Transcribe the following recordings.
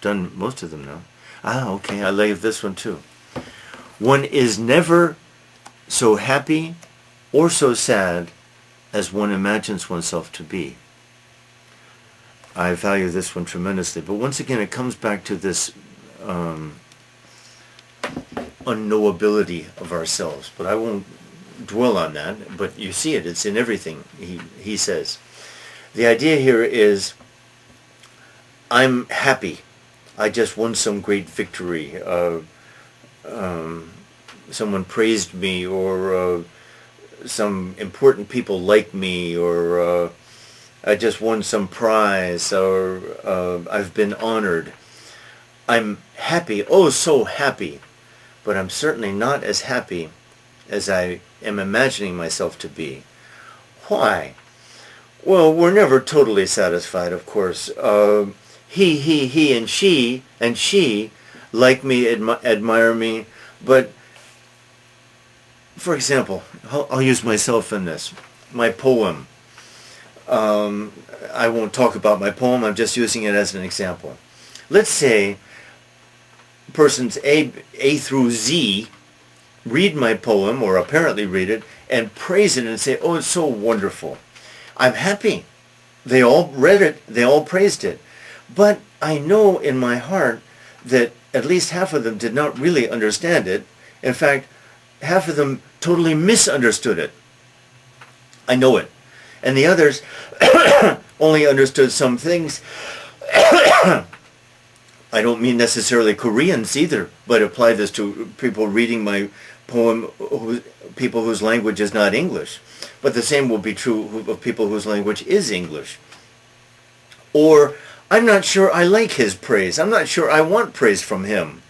done most of them now. Okay, I like this one too. One is never so happy or so sad as one imagines oneself to be. I value this one tremendously. But once again, it comes back to this unknowability of ourselves. But I won't dwell on that. But you see it. It's in everything, he says. The idea here is, I'm happy. I just won some great victory. Someone praised me, or some important people like me, or I just won some prize, or I've been honored. I'm happy, oh so happy, but I'm certainly not as happy as I am imagining myself to be. Why? Well, we're never totally satisfied, of course. He, and she like me, admire me, but for example, I'll use myself in this. My poem. I won't talk about my poem, I'm just using it as an example. Let's say persons A through Z read my poem, or apparently read it, and praise it and say, oh, it's so wonderful. I'm happy. They all read it, they all praised it. But I know in my heart that at least half of them did not really understand it. In fact, half of them totally misunderstood it. I know it. And the others only understood some things. I don't mean necessarily Koreans either, but apply this to people reading my poem, people whose language is not English. But the same will be true of people whose language is English. Or, I'm not sure I like his praise. I'm not sure I want praise from him.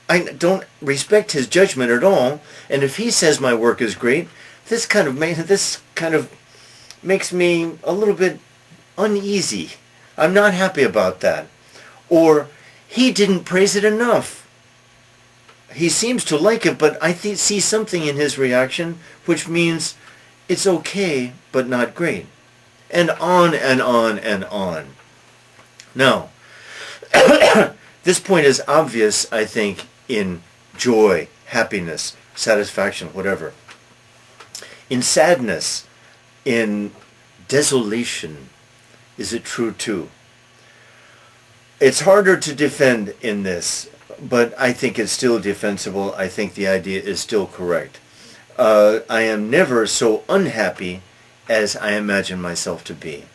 I don't respect his judgment at all. And if he says my work is great, this kind of makes me a little bit uneasy. I'm not happy about that. Or, he didn't praise it enough. He seems to like it, but I see something in his reaction which means it's okay, but not great. And on and on and on. Now, this point is obvious, I think, in joy, happiness, satisfaction, whatever. In sadness, in desolation, is it true too? It's harder to defend in this, but I think it's still defensible. I think the idea is still correct. I am never so unhappy as I imagine myself to be.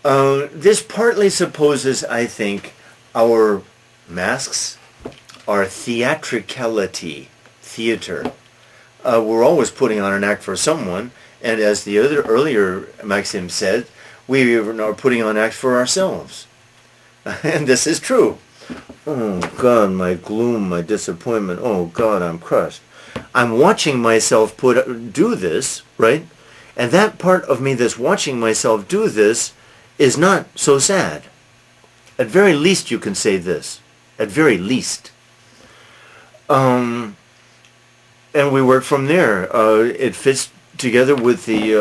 This partly supposes, I think, our masks, our theatricality, theater. We're always putting on an act for someone, and as the earlier Maxim said, we are putting on acts for ourselves. And this is true. Oh God, my gloom, my disappointment. Oh God, I'm crushed. I'm watching myself do this, right? And that part of me that's watching myself do this is not so sad. At very least you can say this. At very least. And we work from there. It fits together with the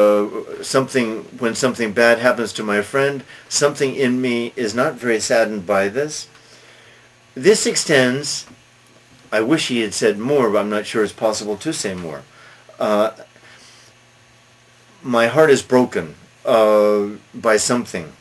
when something bad happens to my friend, something in me is not very saddened by this. This extends, I wish he had said more, but I'm not sure it's possible to say more. My heart is broken by something.